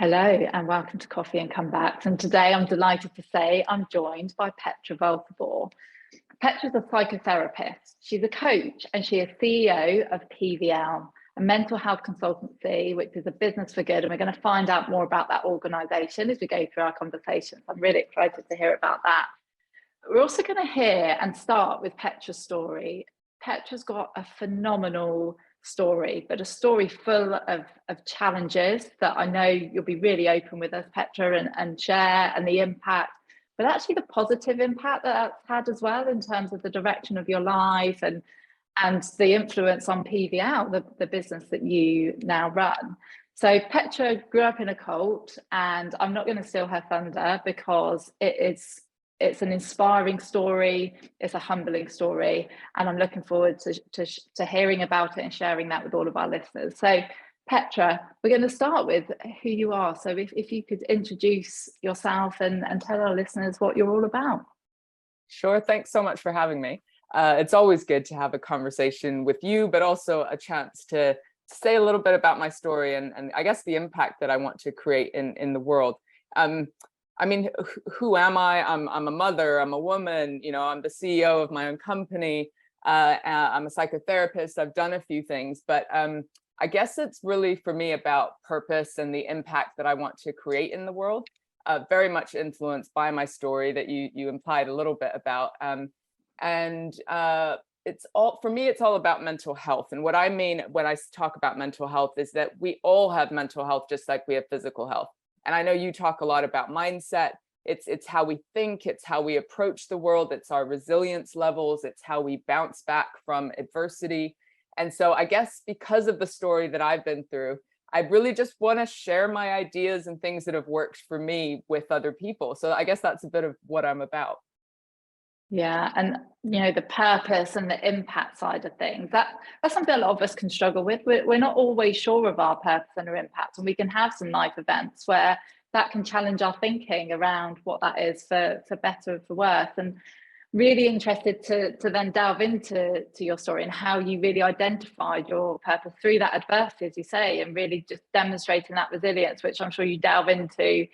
Hello and welcome to Coffee and Comebacks. And today I'm delighted to say I'm joined by Petra Velzeboer. Petra's a psychotherapist. She's a coach and she is CEO of PVL, a mental health consultancy, which is a business for good. And we're going to find out more about that organisation as we go through our conversations. I'm really excited to hear about that. We're also going to hear and start with Petra's story. Petra's got a phenomenal story, but a story full of challenges that I know you'll be really open with us, Petra, and share, and the impact, but actually the positive impact that that's had as well in terms of the direction of your life and the influence on PVL, the business that you now run. So Petra grew up in a cult, and I'm not going to steal her thunder because it's an inspiring story, it's a humbling story, and I'm looking forward to hearing about it and sharing that with all of our listeners. So Petra, we're going to start with who you are. So if you could introduce yourself and tell our listeners what you're all about. Sure, thanks so much for having me. It's always good to have a conversation with you, but also a chance to say a little bit about my story and I guess the impact that I want to create in the world. I mean, who am I? I'm a mother, I'm a woman, I'm the CEO of my own company. I'm a psychotherapist. I've done a few things, but I guess it's really for me about purpose and the impact that I want to create in the world, very much influenced by my story that you implied a little bit about. It's all, for me, it's all about mental health. And what I mean when I talk about mental health is that we all have mental health, just like we have physical health. And I know you talk a lot about mindset. It's how we think, it's how we approach the world, it's our resilience levels, it's how we bounce back from adversity. And so I guess because of the story that I've been through, I really just want to share my ideas and things that have worked for me with other people. So I guess that's a bit of what I'm about. Yeah, and the purpose and the impact side of things, that's something a lot of us can struggle with. We're not always sure of our purpose and our impact, and we can have some life events where that can challenge our thinking around what that is for better or for worse. And really interested to then delve into your story and how you really identified your purpose through that adversity, as you say, and really just demonstrating that resilience, which I'm sure you delve into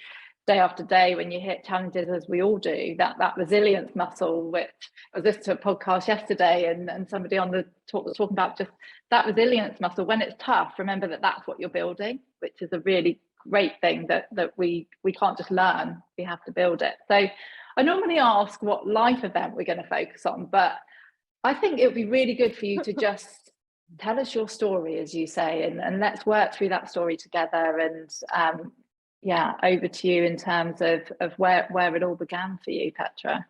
day after day when you hit challenges, as we all do, that resilience muscle, which I was listening to a podcast yesterday and somebody on the talk was talking about just that resilience muscle. When it's tough, remember that that's what you're building, which is a really great thing that we can't just learn, we have to build it. So I normally ask what life event we're going to focus on, but I think it would be really good for you to just tell us your story, as you say, and let's work through that story together. And over to you in terms of where it all began for you, Petra.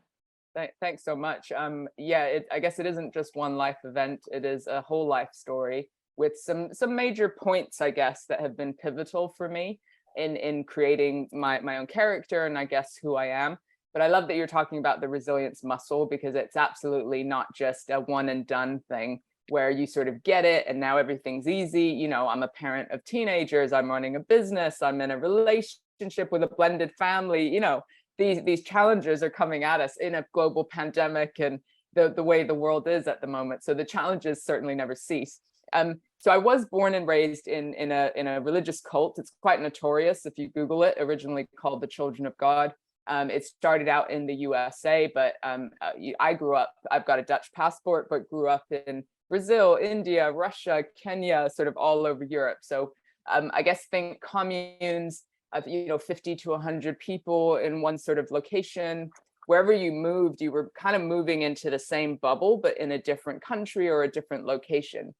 Thanks so much. I guess it isn't just one life event. It is a whole life story with some major points, I guess, that have been pivotal for me in creating my own character and I guess who I am. But I love that you're talking about the resilience muscle, because it's absolutely not just a one and done thing where you sort of get it and now everything's easy. I'm a parent of teenagers, I'm running a business, I'm in a relationship with a blended family. These challenges are coming at us in a global pandemic and the way the world is at the moment. So the challenges certainly never cease. So I was born and raised in a religious cult. It's quite notorious if you Google it, originally called the Children of God. It started out in the USA, but I grew up, I've got a Dutch passport, but grew up in Brazil, India, Russia, Kenya, sort of all over Europe. So I guess think communes of 50 to 100 people in one sort of location. Wherever you moved, you were kind of moving into the same bubble, but in a different country or a different location.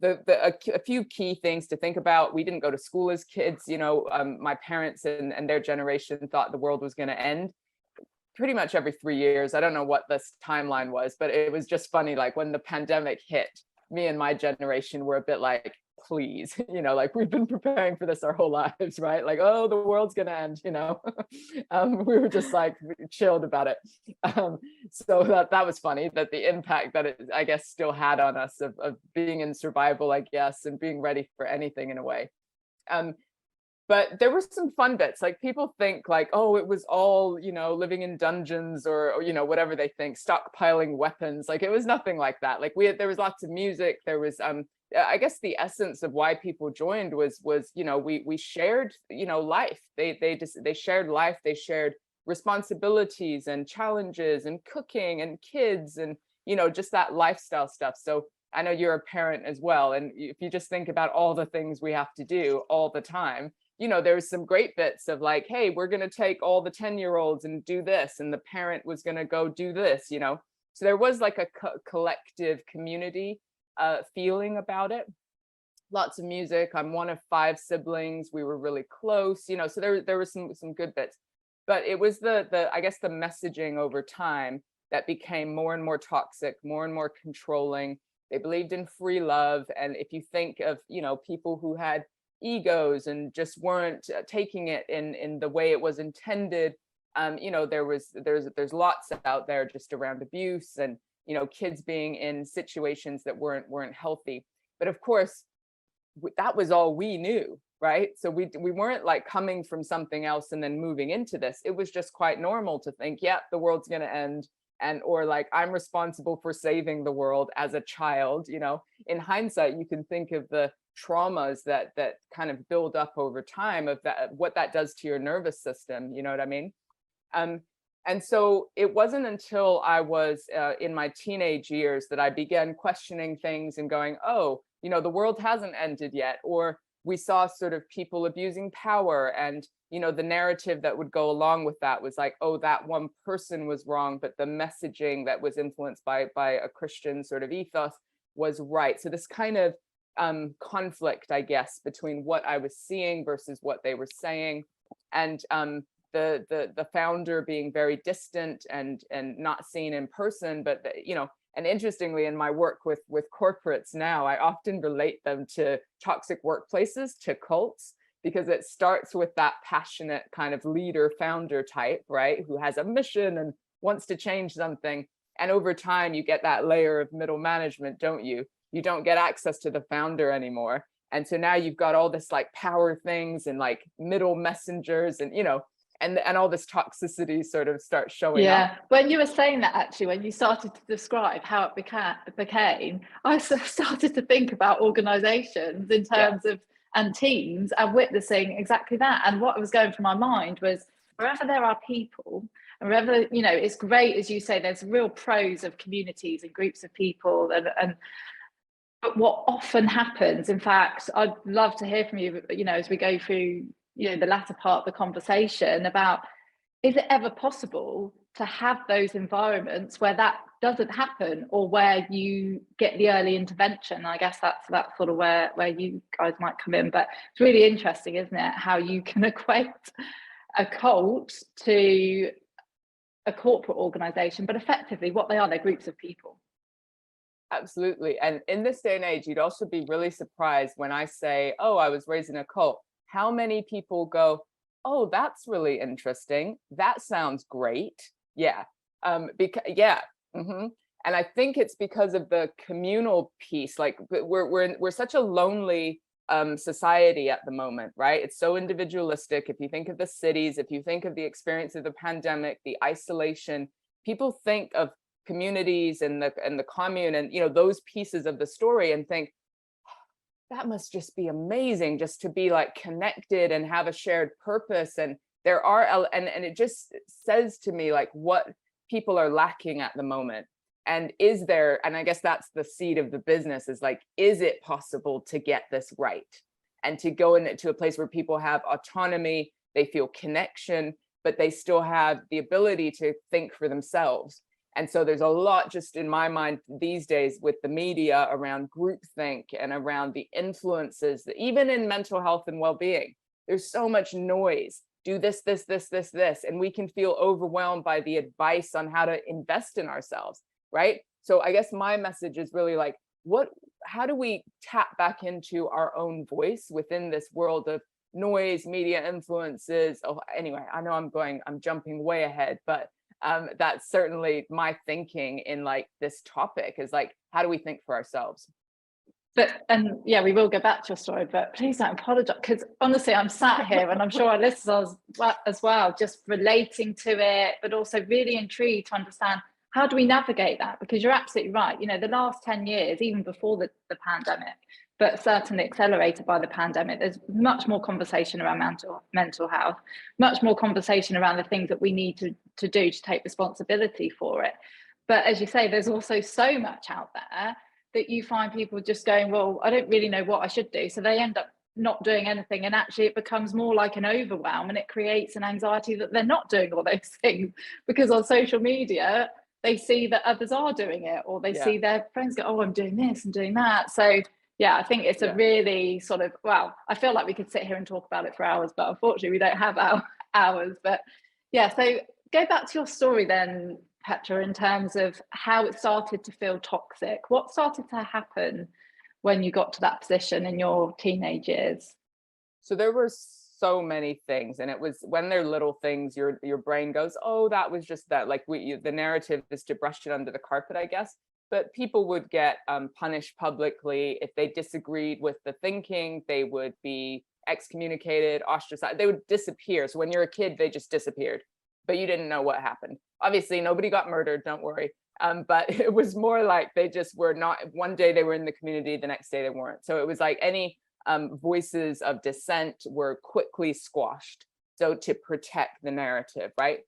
A few key things to think about: we didn't go to school as kids. My parents and their generation thought the world was going to end pretty much every 3 years. I don't know what this timeline was, but it was just funny. Like when the pandemic hit, me and my generation were a bit like, please, like we've been preparing for this our whole lives, right? Like, oh, the world's going to end, we were just like chilled about it. So that was funny, that the impact that it, I guess, still had on us of being in survival, I guess, and being ready for anything in a way. But there were some fun bits. Like people think like, oh, it was all, living in dungeons or whatever they think, stockpiling weapons. Like it was nothing like that. Like there was lots of music. There was I guess the essence of why people joined was, we shared, life. They shared life. They shared responsibilities and challenges and cooking and kids and, just that lifestyle stuff. So I know you're a parent as well. And if you just think about all the things we have to do all the time, there's some great bits of like, hey, we're going to take all the 10-year-olds and do this. And the parent was going to go do this, So there was like a collective community feeling about it. Lots of music. I'm one of 5 siblings. We were really close, so there was some good bits. But it was the I guess the messaging over time that became more and more toxic, more and more controlling. They believed in free love. And if you think of, people who had egos and just weren't taking it in the way it was intended, there's lots out there just around abuse and, kids being in situations that weren't healthy. But of course, that was all we knew, right? So we weren't like coming from something else and then moving into this. It was just quite normal to think, yeah, the world's going to end. Or like, I'm responsible for saving the world as a child. In hindsight, you can think of the traumas that kind of build up over time of that, what that does to your nervous system. You know what I mean? And so it wasn't until I was in my teenage years that I began questioning things and going, oh, the world hasn't ended yet. Or we saw sort of people abusing power, and the narrative that would go along with that was like, oh, that one person was wrong, but the messaging that was influenced by a Christian sort of ethos was right. So this kind of conflict, I guess, between what I was seeing versus what they were saying, and the founder being very distant and not seen in person, but and interestingly, in my work with corporates now, I often relate them to toxic workplaces, to cults, because it starts with that passionate kind of leader founder type, right, who has a mission and wants to change something. And over time, you get that layer of middle management, don't you? You don't get access to the founder anymore. And so now you've got all this like power things and like middle messengers and, and all this toxicity sort of starts showing up. When you were saying that, actually, when you started to describe how it became, I started to think about organizations in terms of, and teams, and witnessing exactly that. And what was going through my mind was, wherever there are people, and wherever, it's great, as you say, there's real pros of communities and groups of people, and but what often happens, in fact, I'd love to hear from you, as we go through, the latter part of the conversation about, is it ever possible to have those environments where that doesn't happen, or where you get the early intervention? I guess that's sort of where you guys might come in. But it's really interesting, isn't it, how you can equate a cult to a corporate organization, but effectively what they are, they're groups of people. Absolutely. And in this day and age, you'd also be really surprised when I say, oh, I was raised in a cult, how many people go, oh, that's really interesting. That sounds great. Yeah. And I think it's because of the communal piece. Like we're such a lonely society at the moment, right? It's so individualistic. If you think of the cities, if you think of the experience of the pandemic, the isolation, people think of communities and the commune and those pieces of the story and think, that must just be amazing, just to be like connected and have a shared purpose. And there are and it just says to me like what people are lacking at the moment. And is there, and I guess that's the seed of the business, is like, is it possible to get this right and to go into a place where people have autonomy, they feel connection, but they still have the ability to think for themselves. And so there's a lot just in my mind these days with the media around groupthink and around the influences, that even in mental health and well-being, there's so much noise. Do this, this, this, this, this. And we can feel overwhelmed by the advice on how to invest in ourselves, right? So I guess my message is really like, how do we tap back into our own voice within this world of noise, media influences? Oh, anyway, I know I'm jumping way ahead, but that's certainly my thinking in like this topic is like, how do we think for ourselves? And we will go back to your story, but please don't apologize, because honestly, I'm sat here and I'm sure our listeners as well, just relating to it, but also really intrigued to understand, how do we navigate that? Because you're absolutely right. The last 10 years, even before the pandemic, but certainly accelerated by the pandemic. There's much more conversation around mental health, much more conversation around the things that we need to do to take responsibility for it. But as you say, there's also so much out there that you find people just going, well, I don't really know what I should do. So they end up not doing anything. And actually it becomes more like an overwhelm, and it creates an anxiety that they're not doing all those things, because on social media, they see that others are doing it, or they see their friends go, oh, I'm doing this and doing that. So yeah, I think it's a really sort of, well, I feel like we could sit here and talk about it for hours, but unfortunately we don't have hours. But yeah, so go back to your story then, Petra, in terms of how it started to feel toxic. What started to happen when you got to that position in your teenage years? So there were so many things, and it was when they're little things, your brain goes, oh, that was just that. Like the narrative is to brush it under the carpet, I guess. But people would get punished publicly if they disagreed with the thinking. They would be excommunicated, ostracized. They would disappear. So when you're a kid, they just disappeared, but you didn't know what happened. Obviously, nobody got murdered. Don't worry. But it was more like they just were not. One day they were in the community, the next day they weren't. So it was like any voices of dissent were quickly squashed, so to protect the narrative, right?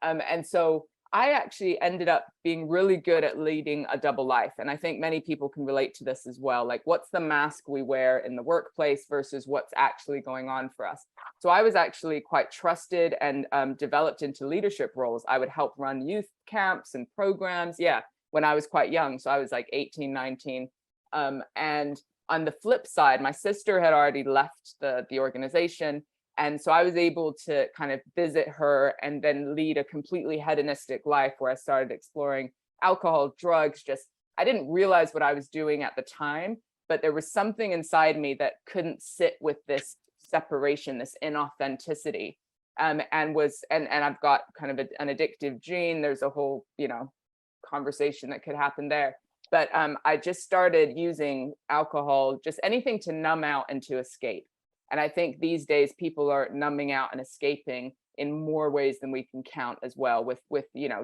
And so I actually ended up being really good at leading a double life. And I think many people can relate to this as well. Like, what's the mask we wear in the workplace versus what's actually going on for us? So I was actually quite trusted and developed into leadership roles. I would help run youth camps and programs, when I was quite young. So I was like 18, 19. And on the flip side, my sister had already left the organization. And so I was able to kind of visit her and then lead a completely hedonistic life where I started exploring alcohol, drugs. I didn't realize what I was doing at the time, but there was something inside me that couldn't sit with this separation, this inauthenticity. And I've got kind of an addictive gene. There's a whole, conversation that could happen there. But I just started using alcohol, just anything to numb out and to escape. And I think these days people are numbing out and escaping in more ways than we can count as well, with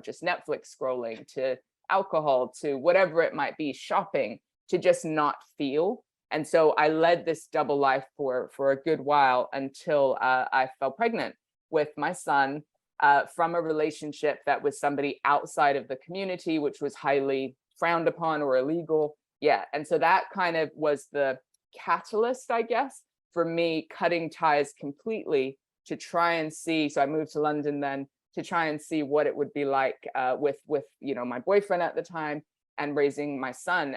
just Netflix scrolling, to alcohol, to whatever it might be, shopping, to just not feel. And so I led this double life for a good while until I fell pregnant with my son from a relationship that was somebody outside of the community, which was highly frowned upon or illegal. And so that kind of was the catalyst, I guess, for me cutting ties completely to try and see. So I moved to London then to try and see what it would be like with my boyfriend at the time and raising my son.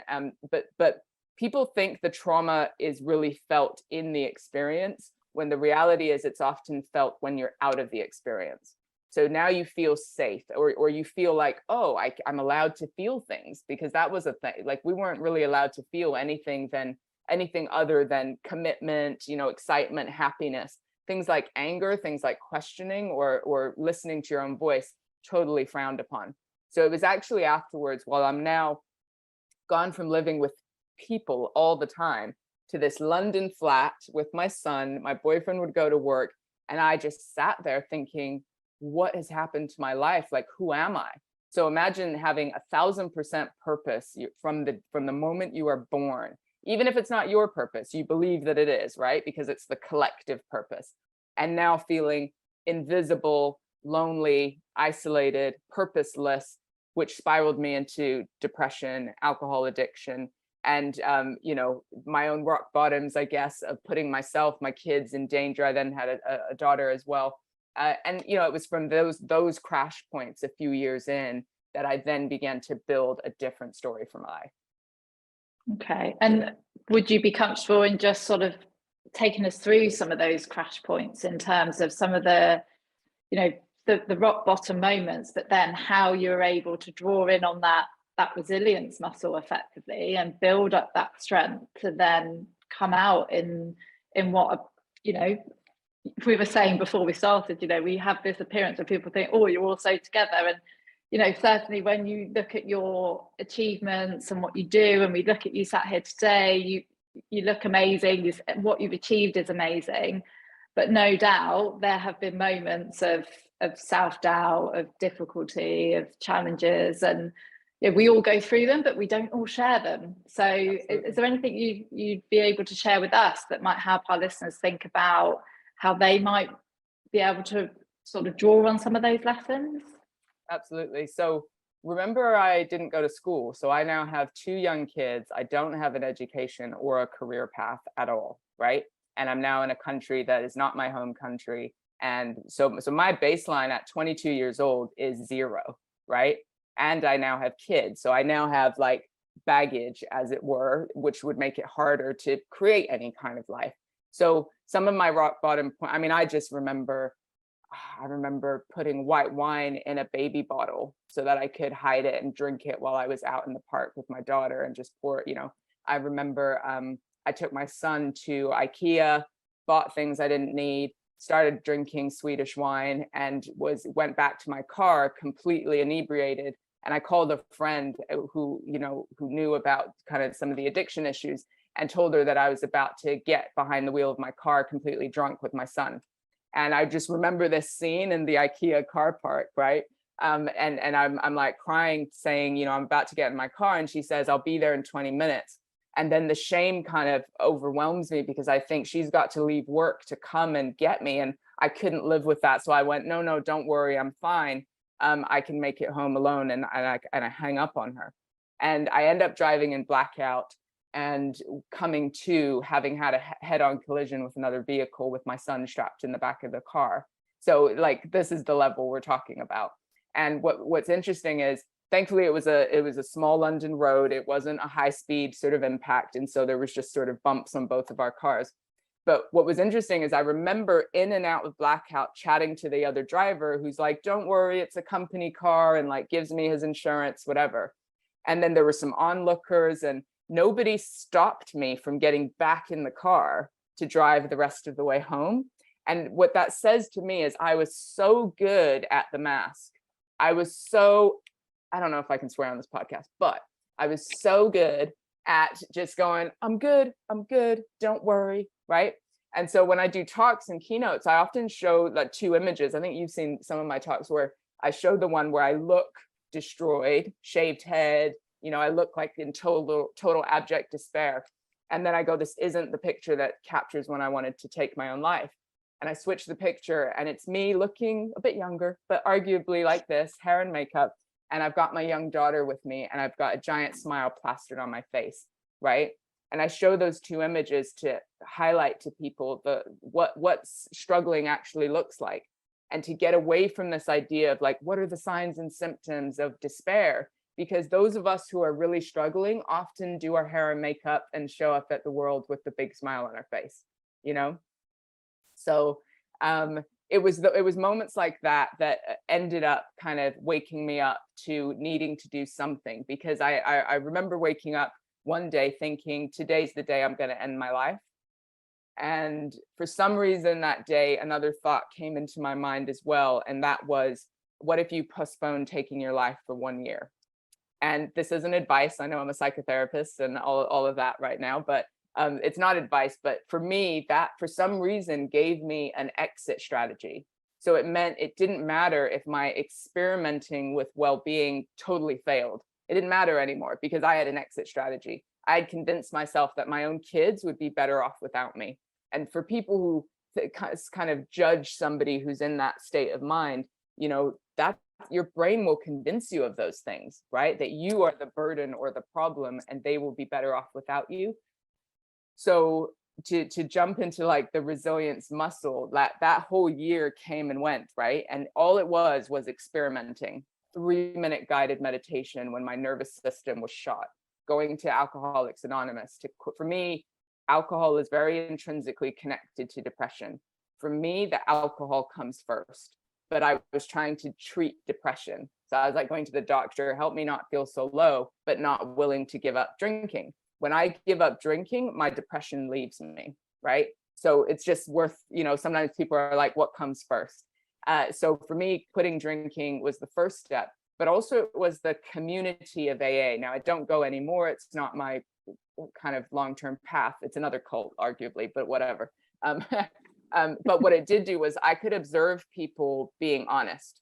But people think the trauma is really felt in the experience, when the reality is it's often felt when you're out of the experience. So now you feel safe, or you feel like, oh, I'm allowed to feel things, because that was a thing. Like, we weren't really allowed to feel anything other than commitment, excitement, happiness. Things like anger, things like questioning or listening to your own voice, totally frowned upon. So it was actually afterwards, while I'm now gone from living with people all the time to this London flat with my son, my boyfriend would go to work, and I just sat there thinking, what has happened to my life? Like, who am I? So imagine having 1,000% purpose from the moment you are born. Even if it's not your purpose, you believe that it is, right? Because it's the collective purpose. And now feeling invisible, lonely, isolated, purposeless, which spiraled me into depression, alcohol addiction, and my own rock bottoms, I guess, of putting myself, my kids in danger. I then had a daughter as well. And it was from those crash points a few years in that I then began to build a different story for my life. Okay. And would you be comfortable in just sort of taking us through some of those crash points in terms of some of the rock bottom moments, but then how you're able to draw in on that resilience muscle effectively and build up that strength to then come out in what, we were saying before we started, we have this appearance of people think, oh, you're all so together. And certainly when you look at your achievements and what you do, and we look at you sat here today, you look amazing. What you've achieved is amazing, but no doubt there have been moments of self-doubt, of difficulty, of challenges. And Yeah, we all go through them, but we don't all share them. So Absolutely. is there anything you'd be able to share with us that might help our listeners think about how they might be able to sort of draw on some of those lessons? Absolutely. So remember, I didn't go to school. So I now have two young kids. I don't have an education or a career path at all, right? And I'm now in a country that is not my home country. And so my baseline at 22 years old is zero, right? And I now have kids. So I now have like baggage, as it were, which would make it harder to create any kind of life. So some of my rock bottom point, I mean, I remember putting white wine in a baby bottle so that I could hide it and drink it while I was out in the park with my daughter and just pour it, I remember I took my son to IKEA, bought things I didn't need, started drinking Swedish wine, and went back to my car completely inebriated. And I called a friend who knew about kind of some of the addiction issues, and told her that I was about to get behind the wheel of my car completely drunk with my son. And I just remember this scene in the IKEA car park, right? And I'm like crying, saying, I'm about to get in my car. And she says, I'll be there in 20 minutes. And then the shame kind of overwhelms me because I think she's got to leave work to come and get me. And I couldn't live with that. So I went, no, don't worry, I'm fine. I can make it home alone. And I hang up on her. And I end up driving in blackout and coming to having had a head-on collision with another vehicle with my son strapped in the back of the car. So like, this is the level we're talking about. And what's interesting is, thankfully it was a small London road. It wasn't a high speed sort of impact. And so there was just sort of bumps on both of our cars. But what was interesting is I remember in and out of blackout chatting to the other driver who's like, don't worry, it's a company car, and like gives me his insurance, whatever. And then there were some onlookers, and nobody stopped me from getting back in the car to drive the rest of the way home. And what that says to me is I was so good at the mask. I don't know if I can swear on this podcast, but I was so good at just going, I'm good, don't worry, right? And so when I do talks and keynotes, I often show like two images. I think you've seen some of my talks where I show the one where I look destroyed, shaved head, I look like in total abject despair. And then I go, this isn't the picture that captures when I wanted to take my own life. And I switch the picture, and it's me looking a bit younger, but arguably like this, hair and makeup. And I've got my young daughter with me, and I've got a giant smile plastered on my face, right? And I show those two images to highlight to people what struggling actually looks like, and to get away from this idea of like, what are the signs and symptoms of despair? Because those of us who are really struggling often do our hair and makeup and show up at the world with the big smile on our face, So it was moments like that ended up kind of waking me up to needing to do something, because I remember waking up one day thinking, today's the day I'm going to end my life. And for some reason that day, another thought came into my mind as well. And that was, what if you postpone taking your life for 1 year? And this isn't advice. I know I'm a psychotherapist and all of that right now, but it's not advice. But for me, that for some reason gave me an exit strategy. So it meant it didn't matter if my experimenting with well-being totally failed. It didn't matter anymore because I had an exit strategy. I had convinced myself that my own kids would be better off without me. And for people who kind of judge somebody who's in that state of mind, that your brain will convince you of those things, right? That you are the burden or the problem, and they will be better off without you. So to jump into like the resilience muscle, that whole year came and went, right? And all it was experimenting, 3-minute guided meditation when my nervous system was shot, going to Alcoholics Anonymous. For me, alcohol is very intrinsically connected to depression. For me, the alcohol comes first. But I was trying to treat depression. So I was like going to the doctor, help me not feel so low, but not willing to give up drinking. When I give up drinking, my depression leaves me, right? So it's just worth, sometimes people are like, what comes first? So for me, quitting drinking was the first step, but also it was the community of AA. Now I don't go anymore. It's not my kind of long-term path. It's another cult, arguably, but whatever. But what it did do was I could observe people being honest.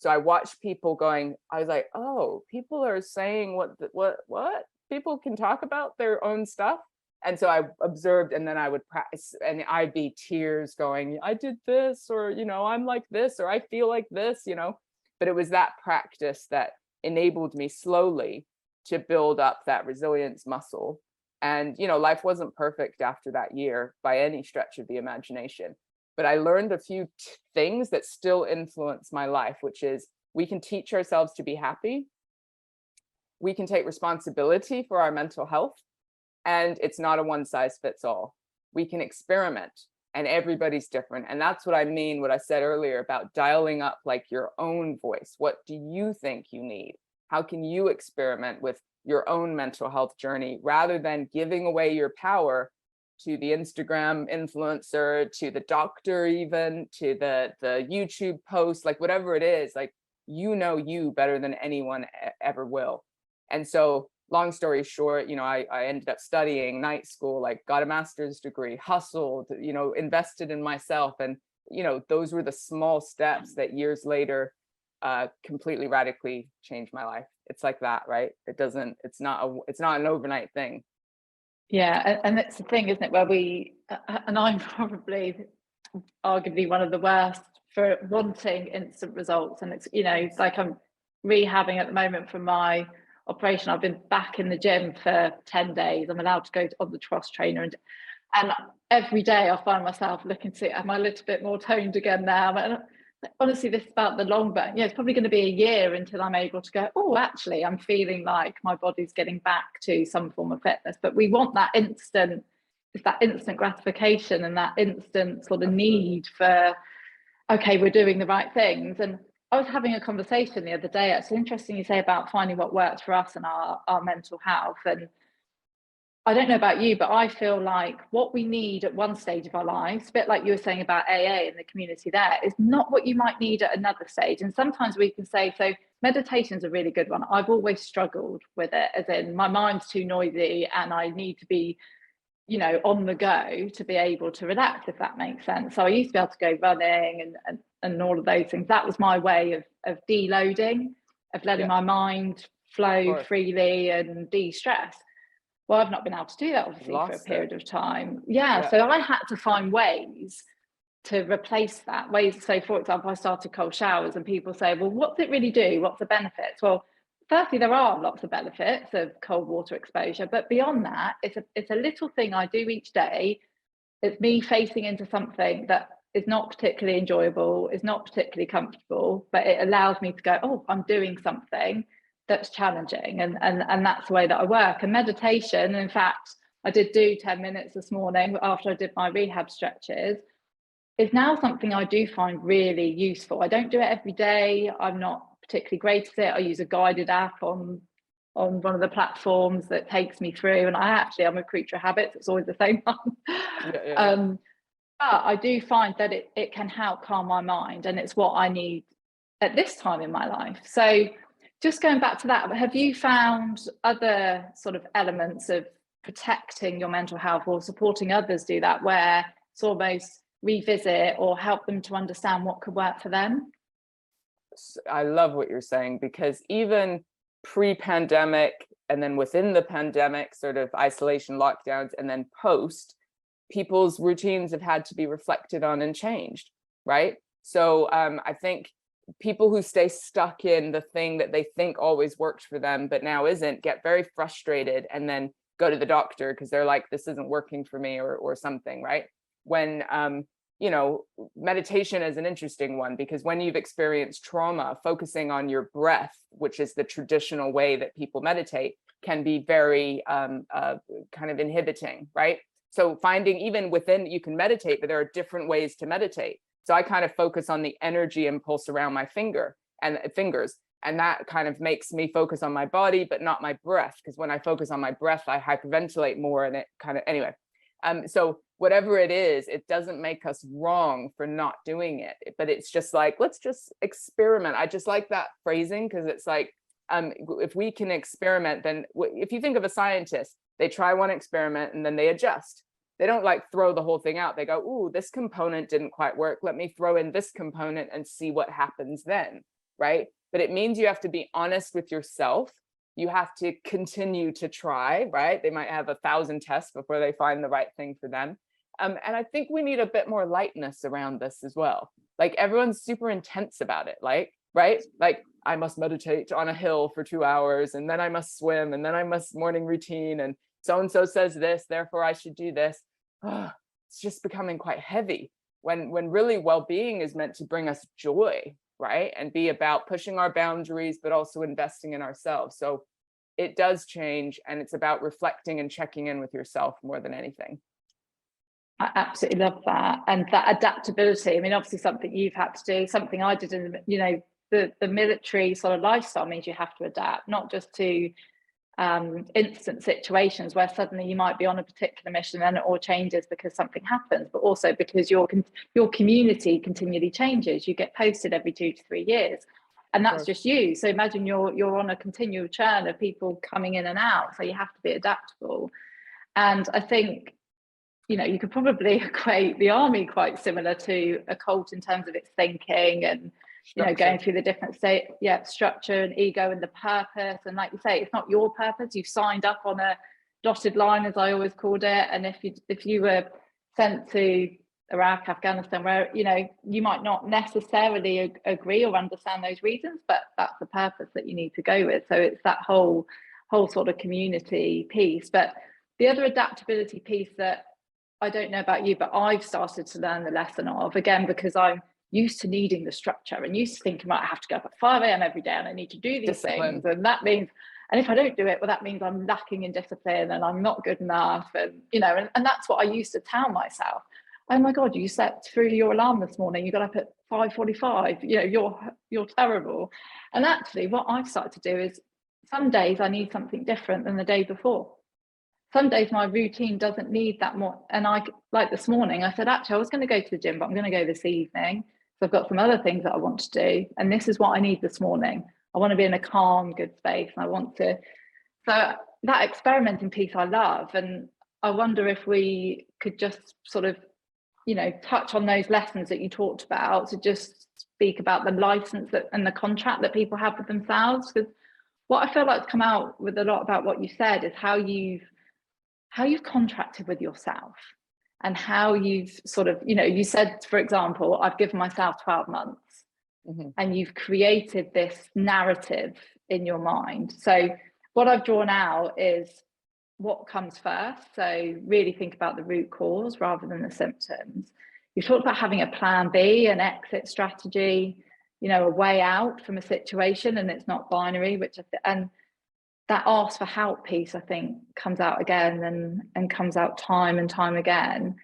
So I watched people going, I was like, oh, people are saying what? People can talk about their own stuff. And so I observed, and then I would practice, and I'd be tears going, I did this, or, I'm like this, or I feel like this, but it was that practice that enabled me slowly to build up that resilience muscle. And, life wasn't perfect after that year by any stretch of the imagination. But I learned a few things that still influence my life, which is we can teach ourselves to be happy. We can take responsibility for our mental health. And it's not a one size fits all. We can experiment, and everybody's different. And that's what I mean, what I said earlier about dialing up like your own voice. What do you think you need? How can you experiment with your own mental health journey rather than giving away your power to the Instagram influencer, to the doctor, even to the YouTube post, like whatever it is, like, you better than anyone ever will. And so long story short, I ended up studying night school, like got a master's degree, hustled, invested in myself. And, those were the small steps that years later completely radically changed my life. It's like that, right? It's not an overnight thing. Yeah, and that's the thing, isn't it, where and I'm probably arguably one of the worst for wanting instant results. And it's, it's like I'm rehabbing at the moment from my operation. I've been back in the gym for 10 days. I'm allowed to go on the cross trainer, and every day I find myself looking to see, am I a little bit more toned again now? And honestly, this is about the long burn. It's probably going to be a year until I'm able to go, oh, actually, I'm feeling like my body's getting back to some form of fitness. But we want that instant gratification and that instant sort of need for, okay, we're doing the right things. And I was having a conversation the other day. It's interesting you say about finding what works for us and our mental health. And I don't know about you, but I feel like what we need at one stage of our lives, a bit like you were saying about AA and the community there, is not what you might need at another stage. And sometimes we can say, so meditation's a really good one. I've always struggled with it, as in my mind's too noisy and I need to be, on the go to be able to relax, if that makes sense. So I used to be able to go running and all of those things. That was my way of deloading, of letting my mind flow freely and de-stress. Well, I've not been able to do that, obviously, for a period of time. Yeah, so I had to find ways to replace that. So, for example, I started cold showers, and people say, well, what's it really do? What's the benefits? Well, firstly, there are lots of benefits of cold water exposure, but beyond that, it's a little thing I do each day. It's me facing into something that is not particularly enjoyable, is not particularly comfortable, but it allows me to go, oh, I'm doing something that's challenging, and that's the way that I work. And meditation, in fact, I did do 10 minutes this morning after I did my rehab stretches, is now something I do find really useful. I don't do it every day. I'm not particularly great at it. I use a guided app on one of the platforms that takes me through, and I'm a creature of habits. It's always the same one. But I do find that it can help calm my mind, and it's what I need at this time in my life. So just going back to that, have you found other sort of elements of protecting your mental health or supporting others do that, where it's almost revisit or help them to understand what could work for them? I love what you're saying, because even pre-pandemic and then within the pandemic, sort of isolation, lockdowns, and then post, people's routines have had to be reflected on and changed, right? So I think people who stay stuck in the thing that they think always worked for them but now isn't get very frustrated and then go to the doctor because they're like, this isn't working for me, or something, right? When meditation is an interesting one, because when you've experienced trauma, focusing on your breath, which is the traditional way that people meditate, can be very kind of inhibiting, right? So finding, even within, you can meditate, but there are different ways to meditate. So I kind of focus on the energy impulse around my fingers, and that kind of makes me focus on my body, but not my breath, because when I focus on my breath, I hyperventilate more, and it kind of, anyway. So whatever it is, it doesn't make us wrong for not doing it, but it's just like, let's just experiment. I just like that phrasing, because it's like, if we can experiment, then if you think of a scientist, they try one experiment and then they adjust. They don't like throw the whole thing out. They go, ooh, this component didn't quite work. Let me throw in this component and see what happens then. right? But it means you have to be honest with yourself. You have to continue to try, right? They might have 1,000 tests before they find the right thing for them. And I think we need a bit more lightness around this as well. Like everyone's super intense about it, like, right? Like I must meditate on a hill for 2 hours, and then I must swim, and then I must morning routine, and so says this, therefore I should do this. Oh, it's just becoming quite heavy when really well-being is meant to bring us joy, right? And be about pushing our boundaries, but also investing in ourselves. So it does change, and it's about reflecting and checking in with yourself more than anything. I absolutely love that. And that adaptability, I mean, obviously something you've had to do, something I did in, you know, the military sort of lifestyle means you have to adapt, not just to instant situations where suddenly you might be on a particular mission and it all changes because something happens, but also because your community continually changes. You get posted every 2 to 3 years, and that's just you. So imagine you're on a continual churn of people coming in and out, so you have to be adaptable. And I think, you know, you could probably equate the army quite similar to a cult in terms of its thinking and, you know, going through the different structure and ego and the purpose. And like you say, it's not your purpose. You've signed up on a dotted line, as I always called it. And if you were sent to Iraq, Afghanistan, where, you know, you might not necessarily agree or understand those reasons, but that's the purpose that you need to go with. So it's that whole sort of community piece. But the other adaptability piece that I don't know about you, but I've started to learn the lesson of, again, because I'm used to needing the structure and used to thinking, right, I have to go up at 5 a.m. every day and I need to do these things. And that means, and if I don't do it, well, that means I'm lacking in discipline and I'm not good enough. And, you know, and that's what I used to tell myself. Oh my God, you slept through your alarm this morning. You got up at 5:45, you know, you're terrible. And actually what I've started to do is some days I need something different than the day before. Some days my routine doesn't need that more. And I, like this morning, I said, actually, I was going to go to the gym, but I'm going to go this evening. So I've got some other things that I want to do. And this is what I need this morning. I want to be in a calm, good space. And I want to, so that experimenting piece I love. And I wonder if we could just sort of, you know, touch on those lessons that you talked about, to just speak about the license that, and the contract that people have with themselves. Because what I feel like come out with a lot about what you said is how you've contracted with yourself, and how you've sort of, you know, you said, for example, I've given myself 12 months, and you've created this narrative in your mind. So what I've drawn out is what comes first. So really think about the root cause rather than the symptoms. You've talked about having a plan B, an exit strategy, you know, a way out from a situation, and it's not binary, and that ask for help piece, I think, comes out again and comes out time and time again.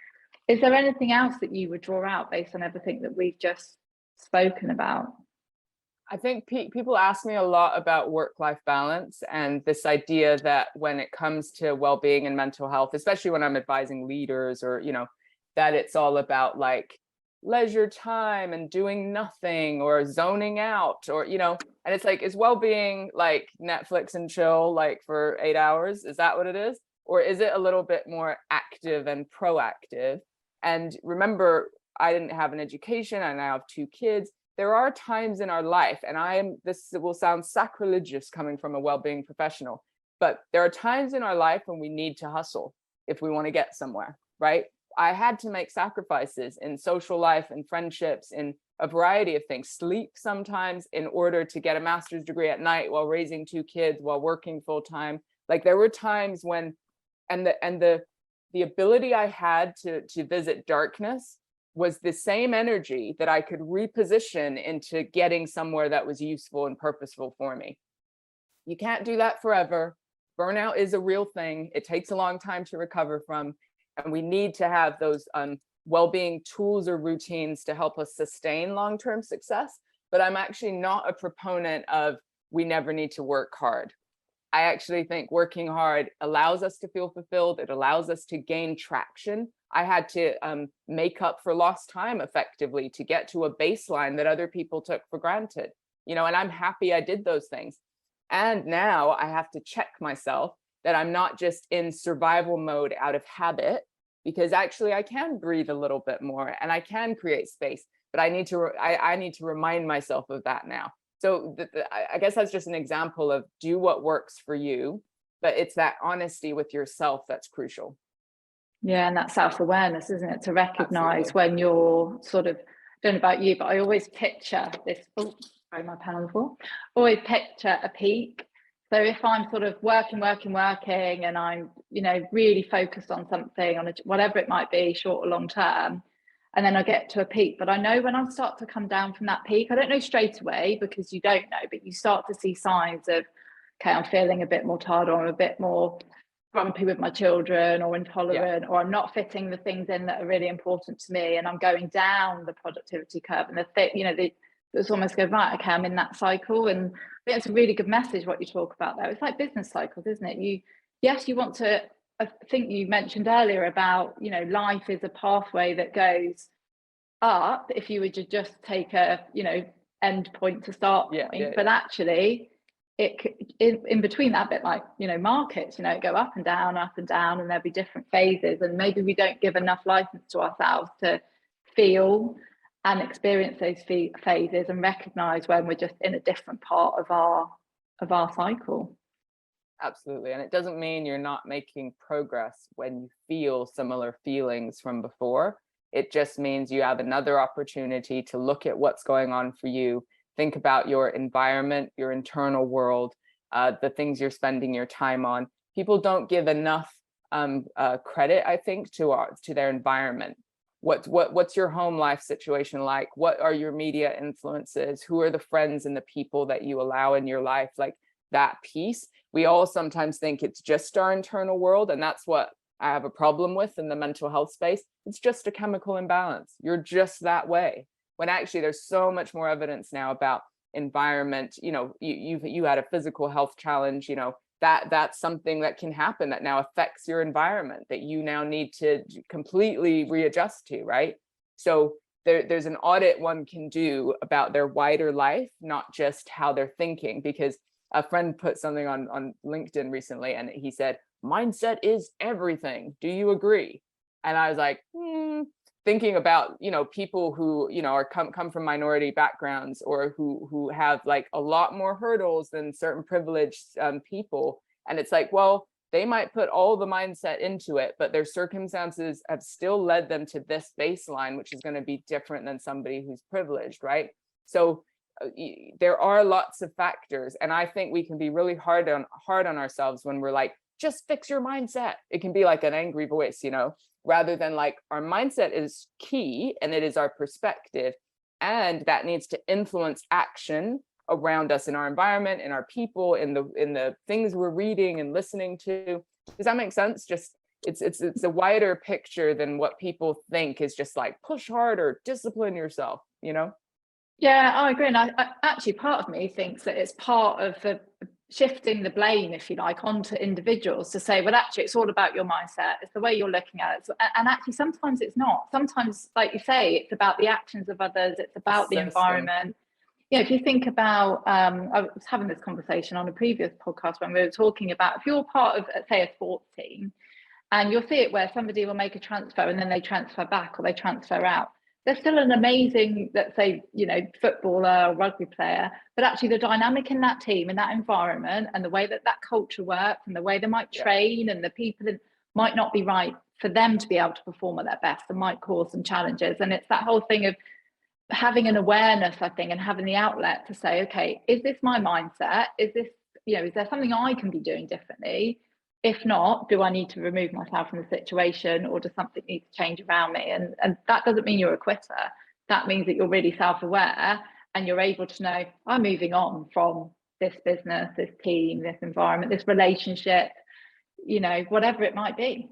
Is there anything else that you would draw out based on everything that we've just spoken about? I think people ask me a lot about work-life balance, and this idea that when it comes to well-being and mental health, especially when I'm advising leaders, or, you know, that it's all about like leisure time and doing nothing or zoning out, or, you know, and it's like, is well-being like Netflix and chill like for 8 hours? Is that what it is? Or is it a little bit more active and proactive? And remember, I didn't have an education, and I have 2 kids. There are times in our life, and this will sound sacrilegious coming from a well-being professional, but there are times in our life when we need to hustle if we want to get somewhere, right? I had to make sacrifices in social life and friendships, in a variety of things, sleep sometimes, in order to get a master's degree at night while raising 2 kids, while working full time. Like there were times when, and the ability I had to visit darkness was the same energy that I could reposition into getting somewhere that was useful and purposeful for me. You can't do that forever. Burnout is a real thing. It takes a long time to recover from, and we need to have those well-being tools or routines to help us sustain long-term success. But I'm actually not a proponent of we never need to work hard. I actually think working hard allows us to feel fulfilled. It allows us to gain traction. I had to make up for lost time effectively to get to a baseline that other people took for granted, you know, and I'm happy I did those things. And now I have to check myself that I'm not just in survival mode out of habit, because actually I can breathe a little bit more and I can create space, but I need to remind myself of that now. So I guess that's just an example of do what works for you, but it's that honesty with yourself that's crucial. Yeah, and that self-awareness, isn't it? To recognize Absolutely. when you're sort of, I don't know about you, but I always picture this, oh, sorry, my pen on the floor. Always picture a peak. So if I'm sort of working, and I'm, you know, really focused on something, on whatever it might be, short or long term, and then I get to a peak. But I know when I start to come down from that peak, I don't know straight away because you don't know, but you start to see signs of, okay, I'm feeling a bit more tired, or I'm a bit more grumpy with my children, or intolerant, or I'm not fitting the things in that are really important to me, and I'm going down the productivity curve, and it's almost go, right, okay, I'm in that cycle. And I think it's a really good message what you talk about there. It's like business cycles, isn't it? You want to, I think you mentioned earlier about, you know, life is a pathway that goes up if you were to just take a, you know, end point to start point. But actually in between that bit, like, you know, markets, you know, go up and down, and there'll be different phases, and maybe we don't give enough license to ourselves to feel and experience those phases and recognize when we're just in a different part of our cycle. Absolutely. And it doesn't mean you're not making progress when you feel similar feelings from before. It just means you have another opportunity to look at what's going on for you. Think about your environment, your internal world, the things you're spending your time on. People don't give enough credit, I think, to their environment. What's your home life situation like? What are your media influences? Who are the friends and the people that you allow in your life? Like that piece. We all sometimes think it's just our internal world, and that's what I have a problem with in the mental health space. It's just a chemical imbalance. You're just that way. When actually there's so much more evidence now about environment. You know, you had a physical health challenge, you know, that's something that can happen that now affects your environment that you now need to completely readjust to, right? So there's an audit one can do about their wider life, not just how they're thinking, because a friend put something on LinkedIn recently and he said, mindset is everything. Do you agree? And I was like, thinking about, you know, people who, you know, are come from minority backgrounds, or who have like a lot more hurdles than certain privileged people. And it's like, well, they might put all the mindset into it, but their circumstances have still led them to this baseline, which is going to be different than somebody who's privileged, right? So there are lots of factors, and I think we can be really hard on ourselves when we're like, just fix your mindset. It can be like an angry voice, you know, rather than like, our mindset is key and it is our perspective, and that needs to influence action around us in our environment, in our people, in the things we're reading and listening to. Does that make sense? Just it's a wider picture than what people think is just like push harder, discipline yourself, you know? Yeah, I agree. And I actually, part of me thinks that it's part of the shifting the blame, if you like, onto individuals to say, well, actually, it's all about your mindset. It's the way you're looking at it. So, and actually, sometimes it's not. Sometimes, like you say, it's about the actions of others. It's about the environment. Yeah, if you think about, I was having this conversation on a previous podcast when we were talking about, if you're part of, say, a sports team, and you'll see it where somebody will make a transfer and then they transfer back or they transfer out. They're still an amazing, let's say, you know, footballer or rugby player, but actually the dynamic in that team, in that environment, and the way that culture works, and the way they might train, and the people that might not be right for them to be able to perform at their best, and might cause some challenges. And it's that whole thing of having an awareness, I think, and having the outlet to say, okay, is this my mindset? Is this, you know, is there something I can be doing differently? If not, do I need to remove myself from the situation, or does something need to change around me? And that doesn't mean you're a quitter. That means that you're really self-aware and you're able to know, I'm moving on from this business, this team, this environment, this relationship, you know, whatever it might be.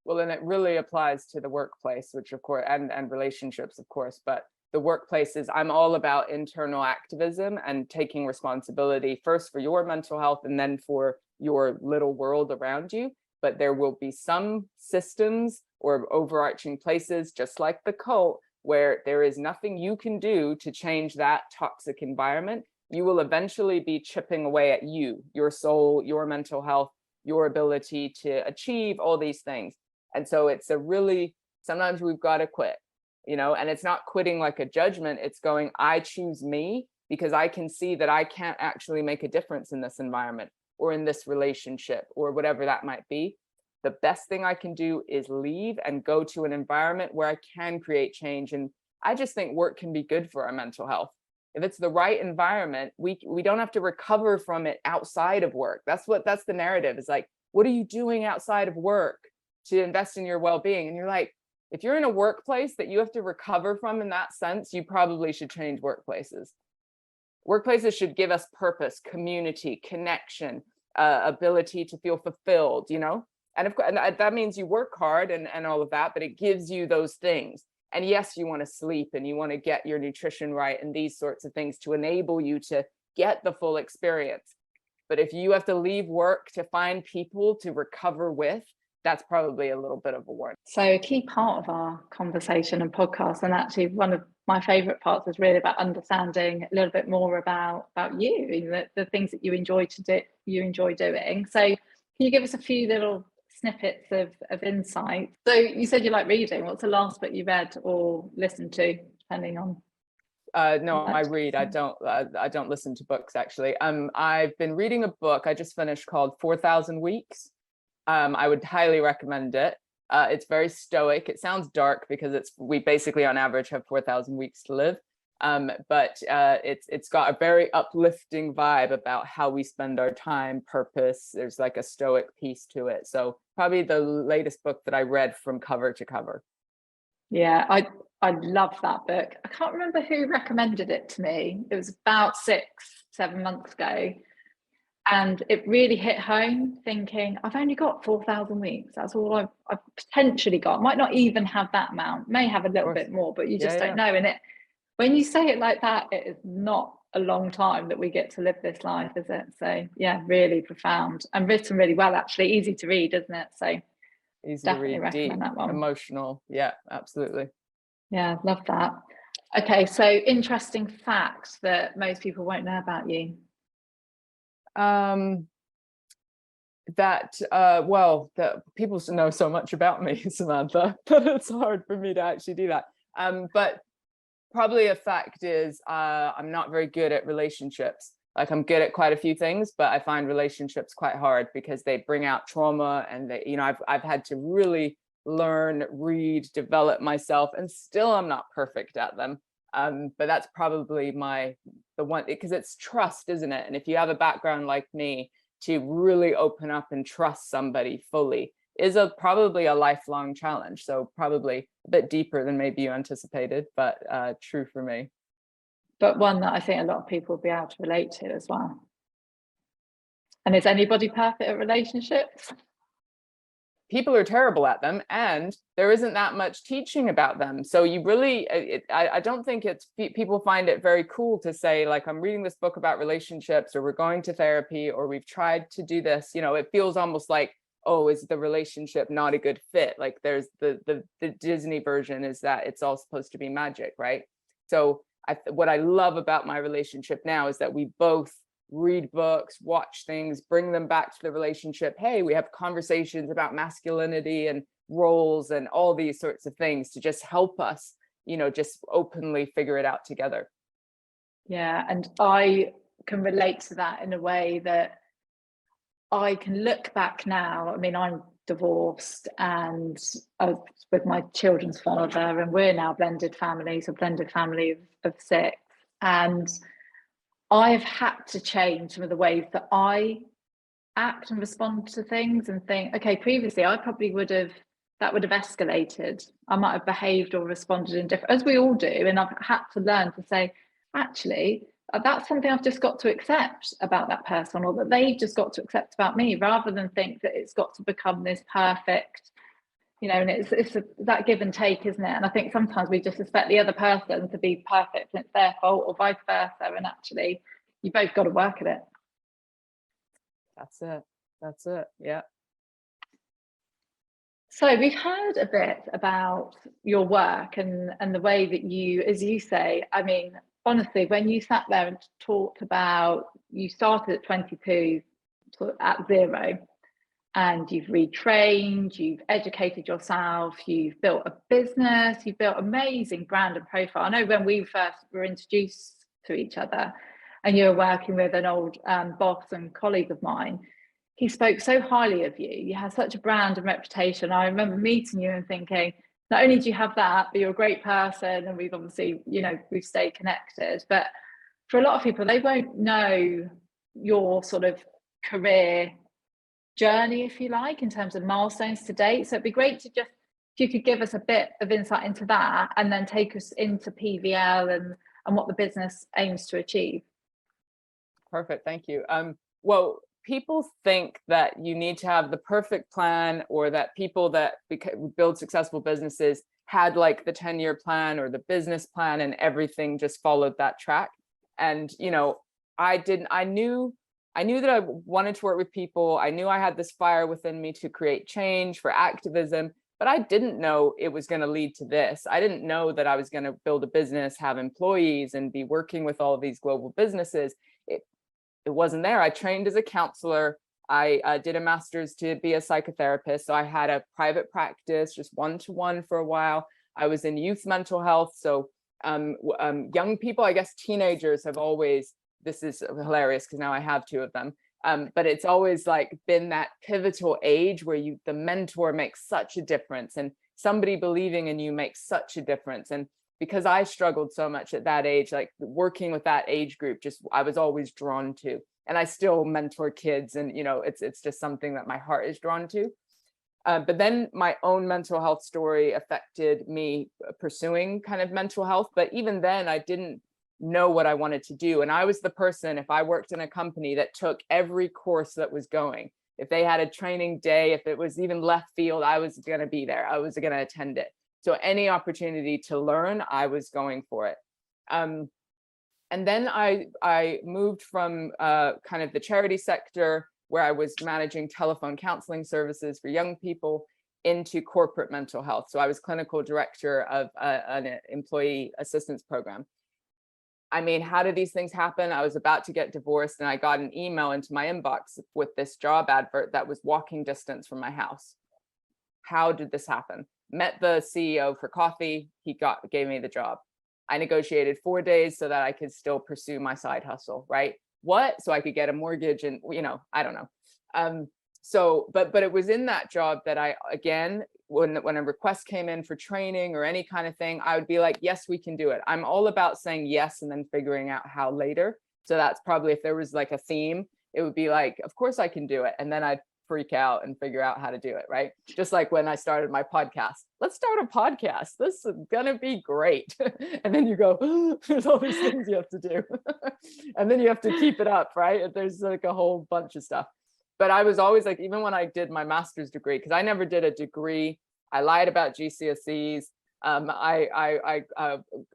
Well, and it really applies to the workplace, which of course, and relationships, of course, but the workplace is, I'm all about internal activism and taking responsibility first for your mental health and then for your little world around you. But there will be some systems or overarching places, just like the cult, where there is nothing you can do to change that toxic environment. You will eventually be chipping away at you, your soul, your mental health, your ability to achieve all these things. And so it's a really, sometimes we've got to quit, you know, and it's not quitting like a judgment. It's going, I choose me because I can see that I can't actually make a difference in this environment or in this relationship or whatever that might be, the best thing I can do is leave and go to an environment where I can create change. And I just think work can be good for our mental health. If it's the right environment, we don't have to recover from it outside of work. That's the narrative, is like, what are you doing outside of work to invest in your well-being? And you're like, if you're in a workplace that you have to recover from in that sense, you probably should change workplaces. Workplaces should give us purpose, community, connection, ability to feel fulfilled, you know? And of course, that means you work hard and all of that, but it gives you those things. And yes, you want to sleep and you want to get your nutrition right and these sorts of things to enable you to get the full experience. But if you have to leave work to find people to recover with, that's probably a little bit of a warning. So a key part of our conversation and podcast, and actually one of my favorite parts, is really about understanding a little bit more about you, the things that you enjoy doing. So can you give us a few little snippets of insight? So you said you like reading. What's the last book you read or listened to, depending on? No, I read. I don't listen to books, actually. I've been reading a book I just finished called 4,000 Weeks. I would highly recommend it. It's very stoic. It sounds dark because we basically on average have 4,000 weeks to live. But it's got a very uplifting vibe about how we spend our time, purpose. There's like a stoic piece to it. So probably the latest book that I read from cover to cover. Yeah, I love that book. I can't remember who recommended it to me. It was about 6-7 months ago. And it really hit home, thinking, I've only got 4,000 weeks. That's all I've potentially got. Might not even have that amount, may have a little bit more, but you just don't know. And when you say it like that, it is not a long time that we get to live this life, is it? So yeah, really profound and written really well, actually. Easy to read, isn't it? So easy definitely to read, recommend deep, that one. emotional. Yeah, absolutely. Yeah, love that. Okay, so interesting fact that most people won't know about you. That people know so much about me, Samantha, that it's hard for me to actually do that. But probably a fact is I'm not very good at relationships. Like, I'm good at quite a few things, but I find relationships quite hard because they bring out trauma, and they, you know, I've had to really learn, read, develop myself, and still I'm not perfect at them. But that's probably the one, because it's trust, isn't it? And if you have a background like me, to really open up and trust somebody fully is probably a lifelong challenge. So probably a bit deeper than maybe you anticipated, but true for me. But one that I think a lot of people will be able to relate to as well. And is anybody perfect at relationships? People are terrible at them, and there isn't that much teaching about them. So you really, I don't think people find it very cool to say, like, I'm reading this book about relationships, or we're going to therapy, or we've tried to do this. You know, it feels almost like, oh, is the relationship not a good fit? Like, there's the Disney version is that it's all supposed to be magic, right? So what I love about my relationship now is that we both read books, watch things, bring them back to the relationship. Hey, we have conversations about masculinity and roles and all these sorts of things to just help us, you know, just openly figure it out together. Yeah, and I can relate to that in a way that I can look back now. I mean, I'm divorced and I was with my children's father, and we're now blended families, a blended family of 6. And I've had to change some of the ways that I act and respond to things, and think, okay, previously I probably would have escalated. I might have behaved or responded in different, as we all do. And I've had to learn to say, actually, that's something I've just got to accept about that person, or that they've just got to accept about me, rather than think that it's got to become this perfect, you know. And it's that give and take, isn't it? And I think sometimes we just expect the other person to be perfect and it's their fault, or vice versa. And actually, you both got to work at it. That's it. Yeah. So we've heard a bit about your work and the way that you, as you say, I mean, honestly, when you sat there and talked about, you started at 22 at 0, and you've retrained, you've educated yourself, you've built a business, you've built amazing brand and profile. I know when we first were introduced to each other. And you were working with an old boss and colleague of mine. He spoke so highly of you. You had such a brand and reputation. I remember meeting you and thinking, not only do you have that, but you're a great person, and we've obviously, we've stayed connected. But for a lot of people, they won't know your sort of career journey, if you like, in terms of milestones to date. So it'd be great to just, if you could give us a bit of insight into that, and then take us into PVL and what the business aims to achieve. Perfect, thank you. Well, people think that you need to have the perfect plan, or that people that build successful businesses had like the 10-year plan or the business plan and everything just followed that track. And, I knew that I wanted to work with people. I knew I had this fire within me to create change, for activism, but I didn't know it was going to lead to this. I didn't know that I was going to build a business, have employees, and be working with all of these global businesses. It wasn't there. I trained as a counselor. I did a master's to be a psychotherapist. So I had a private practice, just one-to-one for a while. I was in youth mental health. So young people, I guess teenagers have always, this is hilarious because now I have two of them. But it's always like been that pivotal age where the mentor makes such a difference, and somebody believing in you makes such a difference. And because I struggled so much at that age, like working with that age group, I was always drawn to. And I still mentor kids, and it's just something that my heart is drawn to. But then my own mental health story affected me pursuing kind of mental health. But even then, I didn't know what I wanted to do. And I was the person, if I worked in a company that took every course that was going, if they had a training day, if it was even left field, I was going to be there. I was going to attend it. So any opportunity to learn, I was going for it. And then I moved from kind of the charity sector, where I was managing telephone counseling services for young people, into corporate mental health. So I was clinical director of an employee assistance program. I mean, how did these things happen? I was about to get divorced, and I got an email into my inbox with this job advert that was walking distance from my house. How did this happen? Met the CEO for coffee. He gave me the job. I negotiated 4 days so that I could still pursue my side hustle, right? So I could get a mortgage, and I don't know. But it was in that job that I, again, when a request came in for training or any kind of thing, I would be like, yes, we can do it. I'm all about saying yes and then figuring out how later. So that's probably, if there was like a theme, it would be like, of course I can do it. And then I'd freak out and figure out how to do it, right? Just like when I started my podcast. Let's start a podcast. This is gonna be great. And then you go, oh, there's all these things you have to do. And then you have to keep it up, right? There's like a whole bunch of stuff. But I was always like, even when I did my master's degree, because I never did a degree, I lied about GCSEs. I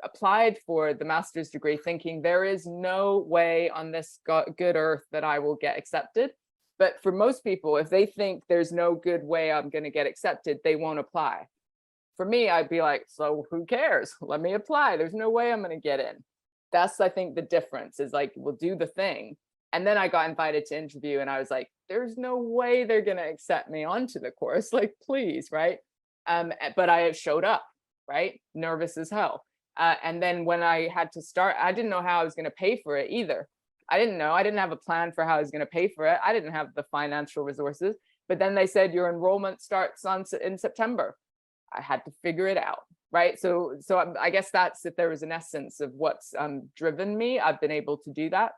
applied for the master's degree thinking there is no way on this good earth that I will get accepted. But for most people, if they think there's no good way I'm going to get accepted, they won't apply. For me, I'd be like, so who cares? Let me apply. There's no way I'm going to get in. That's, I think, the difference is like, we'll do the thing. And then I got invited to interview, and I was like, there's no way they're going to accept me onto the course. Like, please, right? But I showed up, right? Nervous as hell. And then when I had to start, I didn't know how I was going to pay for it either. I didn't know. I didn't have a plan for how I was going to pay for it. I didn't have the financial resources. But then they said your enrollment starts in September. I had to figure it out, right? So I guess that's, if there was an essence of what's driven me, I've been able to do that.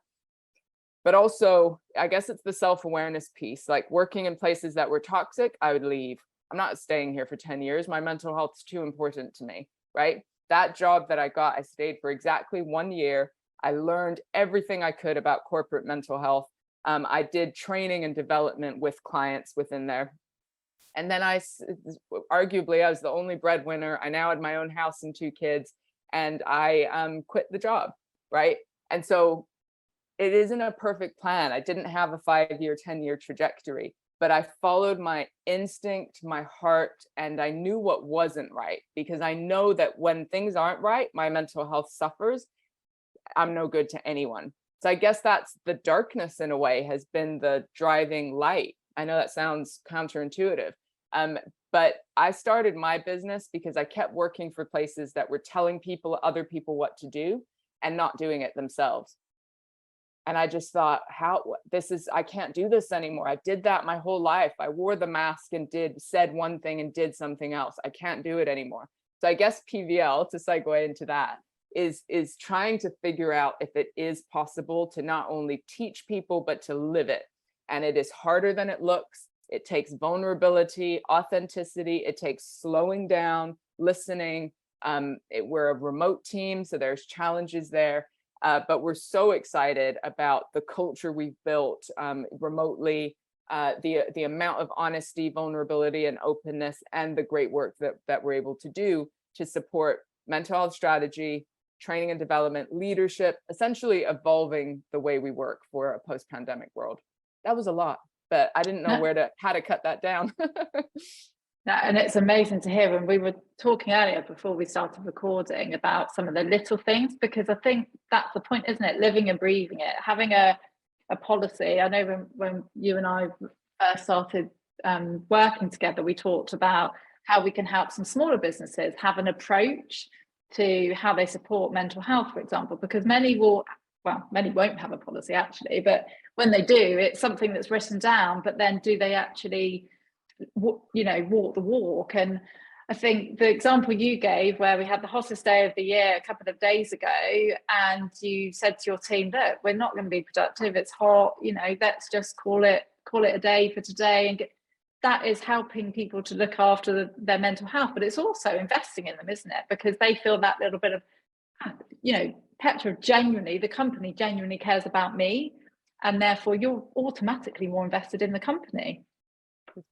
But also, I guess it's the self-awareness piece. Like working in places that were toxic, I would leave. I'm not staying here for 10 years. My mental health is too important to me, right? That job that I got, I stayed for exactly 1 year. I learned everything I could about corporate mental health. I did training and development with clients within there. And then arguably, I was the only breadwinner. I now had my own house and 2 kids, and I quit the job, right? And so it isn't a perfect plan. I didn't have a 5-year, 10-year trajectory, but I followed my instinct, my heart, and I knew what wasn't right, because I know that when things aren't right, my mental health suffers. I'm no good to anyone. So I guess that's the darkness in a way, has been the driving light. I know that sounds counterintuitive, but I started my business because I kept working for places that were telling other people what to do. and not doing it themselves. And I just thought, I can't do this anymore. I did that my whole life. I wore the mask and said one thing and did something else. I can't do it anymore. So I guess PVL, to segue into that, is trying to figure out if it is possible to not only teach people, but to live it. And it is harder than it looks. It takes vulnerability, authenticity. It takes slowing down, listening. We're a remote team, so there's challenges there. But we're so excited about the culture we've built remotely, the amount of honesty, vulnerability, and openness, and the great work that we're able to do to support mental health strategy, training and development, leadership, essentially evolving the way we work for a post-pandemic world. That was a lot, but I didn't know how to cut that down. And it's amazing to hear. And we were talking earlier before we started recording about some of the little things, because I think that's the point, isn't it? Living and breathing it, having a policy. I know when you and I first started working together, we talked about how we can help some smaller businesses have an approach to how they support mental health, for example, because many won't have a policy actually, but when they do, it's something that's written down, but then do they actually walk the walk? And I think the example you gave, where we had the hottest day of the year a couple of days ago, and you said to your team, look, we're not going to be productive, it's hot, let's just call it a day for today. And that is helping people to look after their mental health, but it's also investing in them, isn't it? Because they feel that little bit of, Petra the company genuinely cares about me, and therefore you're automatically more invested in the company.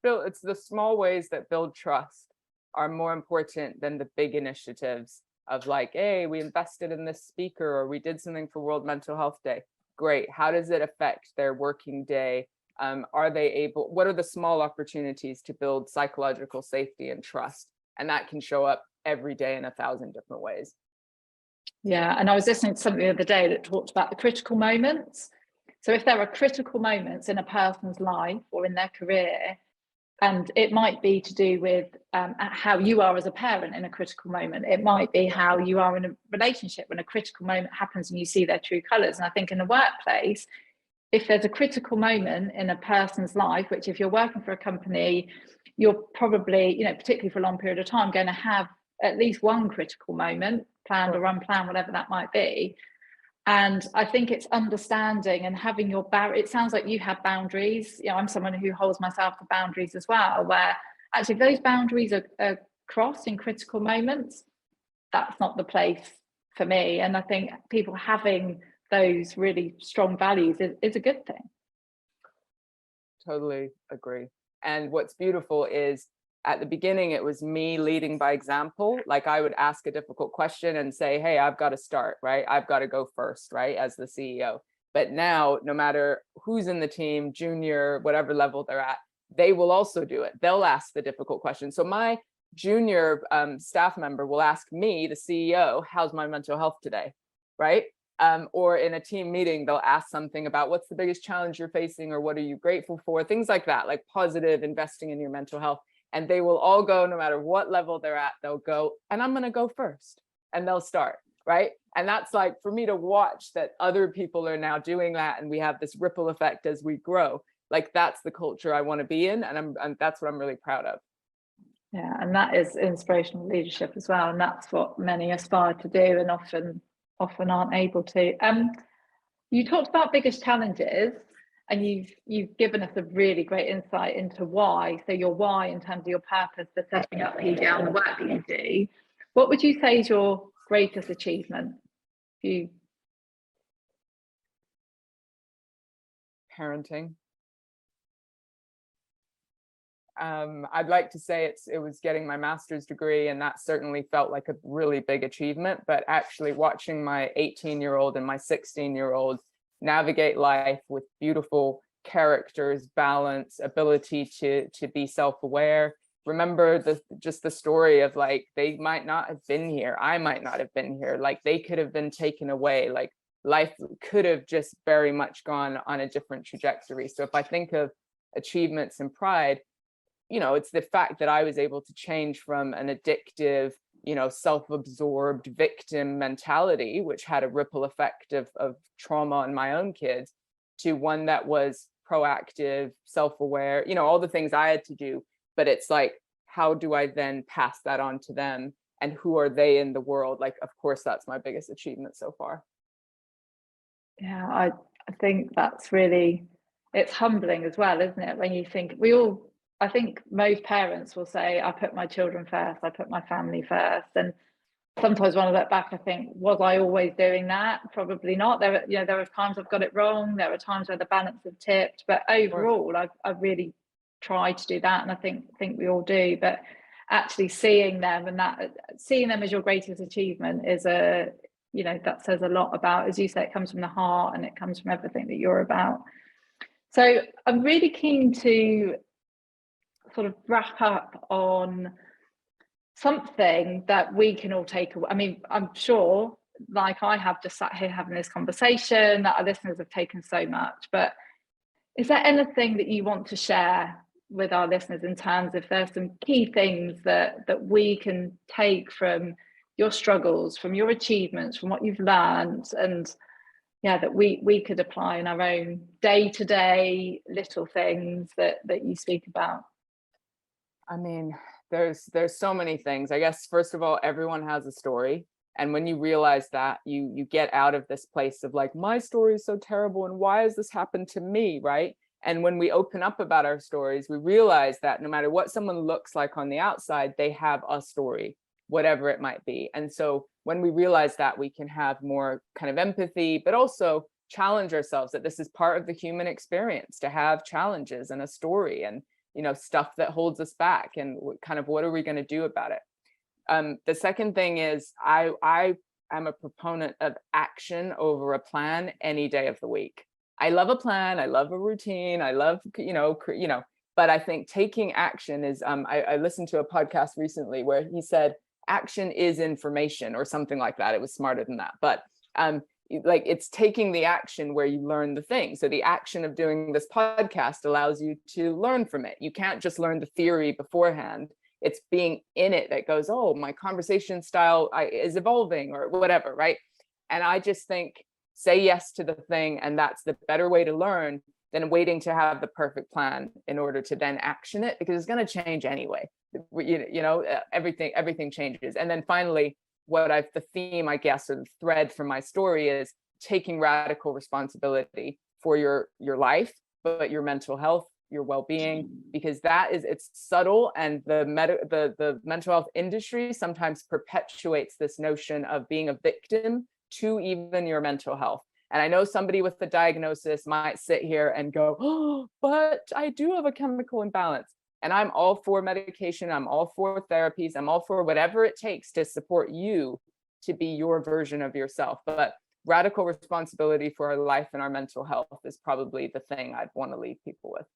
It's the small ways that build trust are more important than the big initiatives of like, hey, we invested in this speaker, or we did something for World Mental Health Day. Great. How does it affect their working day? What are the small opportunities to build psychological safety and trust? And that can show up every day in 1,000 different ways. Yeah. And I was listening to something the other day that talked about the critical moments. So if there are critical moments in a person's life or in their career, and it might be to do with how you are as a parent in a critical moment. It might be how you are in a relationship when a critical moment happens and you see their true colours. And I think in the workplace, if there's a critical moment in a person's life, which if you're working for a company, you're probably, particularly for a long period of time, going to have at least one critical moment, planned or unplanned, whatever that might be. And I think it's understanding and having your it sounds like you have boundaries. I'm someone who holds myself to boundaries as well, where actually if those boundaries are crossed in critical moments, that's not the place for me. And I think people having those really strong values is a good thing. Totally agree. And what's beautiful is at the beginning, it was me leading by example. Like I would ask a difficult question and say, hey, I've got to start, right? I've got to go first, right? As the CEO. But now, no matter who's in the team, junior, whatever level they're at, they will also do it. They'll ask the difficult question. So my junior staff member will ask me, the CEO, how's my mental health today, right? Or in a team meeting, they'll ask something about what's the biggest challenge you're facing, or what are you grateful for? Things like that, like positive investing in your mental health. And they will all go, no matter what level they're at, they'll go, and I'm going to go first, and they'll start, right? And that's like, for me to watch that other people are now doing that, and we have this ripple effect as we grow. Like that's the culture I want to be in, and that's what I'm really proud of. Yeah, and that is inspirational leadership as well, and that's what many aspire to do, and often aren't able to. You talked about biggest challenges. And you've given us a really great insight into why. So your why in terms of your purpose for setting up PVL and the work that you do. What would you say is your greatest achievement? Parenting. I'd like to say it was getting my master's degree, and that certainly felt like a really big achievement. But actually watching my 18-year-old and my 16-year-old navigate life with beautiful characters, balance, ability to be self-aware. Remember the story of like, they might not have been here. I might not have been here. Like they could have been taken away. Like life could have just very much gone on a different trajectory. So if I think of achievements and pride, it's the fact that I was able to change from an addictive, self-absorbed victim mentality, which had a ripple effect of trauma on my own kids, to one that was proactive, self-aware, all the things I had to do. But it's like, how do I then pass that on to them? And who are they in the world? Like, of course, that's my biggest achievement so far. Yeah, I think that's really, it's humbling as well, isn't it? When you think I think most parents will say, I put my children first, I put my family first. And sometimes when I look back, I think, was I always doing that? Probably not. There are times I've got it wrong. There are times where the balance has tipped, but overall, I've really tried to do that. And I think we all do, but actually seeing them as your greatest achievement is that says a lot about, as you say, it comes from the heart and it comes from everything that you're about. So I'm really keen to sort of wrap up on something that we can all take away. I mean, I'm sure, like I have just sat here having this conversation, that our listeners have taken so much, but is there anything that you want to share with our listeners in terms of there's some key things that we can take from your struggles, from your achievements, from what you've learned, and that we could apply in our own day-to-day little things that you speak about? I mean, there's so many things. I guess, first of all, everyone has a story. And when you realize that, you get out of this place of like, my story is so terrible and why has this happened to me, right? And when we open up about our stories, we realize that no matter what someone looks like on the outside, they have a story, whatever it might be. And so when we realize that, we can have more kind of empathy, but also challenge ourselves that this is part of the human experience, to have challenges and a story and stuff that holds us back, and kind of what are we going to do about it. The second thing is I am a proponent of action over a plan any day of the week. I love a plan, I love a routine, I love but I think taking action is I listened to a podcast recently where he said action is information or something like that. It was smarter than that, but like, it's taking the action where you learn the thing. So the action of doing this podcast allows you to learn from it. You can't just learn the theory beforehand. It's being in it that goes, oh, my conversation style is evolving or whatever, right? And I just think, say yes to the thing, and that's the better way to learn than waiting to have the perfect plan in order to then action it, because it's going to change anyway. Everything changes. And then finally, the theme, I guess, or the thread from my story is taking radical responsibility for your life, but your mental health, your well-being, because it's subtle, and the mental health industry sometimes perpetuates this notion of being a victim to even your mental health. And I know somebody with the diagnosis might sit here and go, oh, but I do have a chemical imbalance. And I'm all for medication. I'm all for therapies. I'm all for whatever it takes to support you to be your version of yourself. But radical responsibility for our life and our mental health is probably the thing I'd want to leave people with.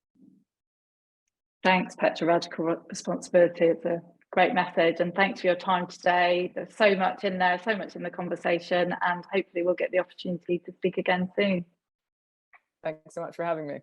Thanks, Petra. Radical responsibility. It's a great message. And thanks for your time today. There's so much in there, so much in the conversation, and hopefully we'll get the opportunity to speak again soon. Thanks so much for having me.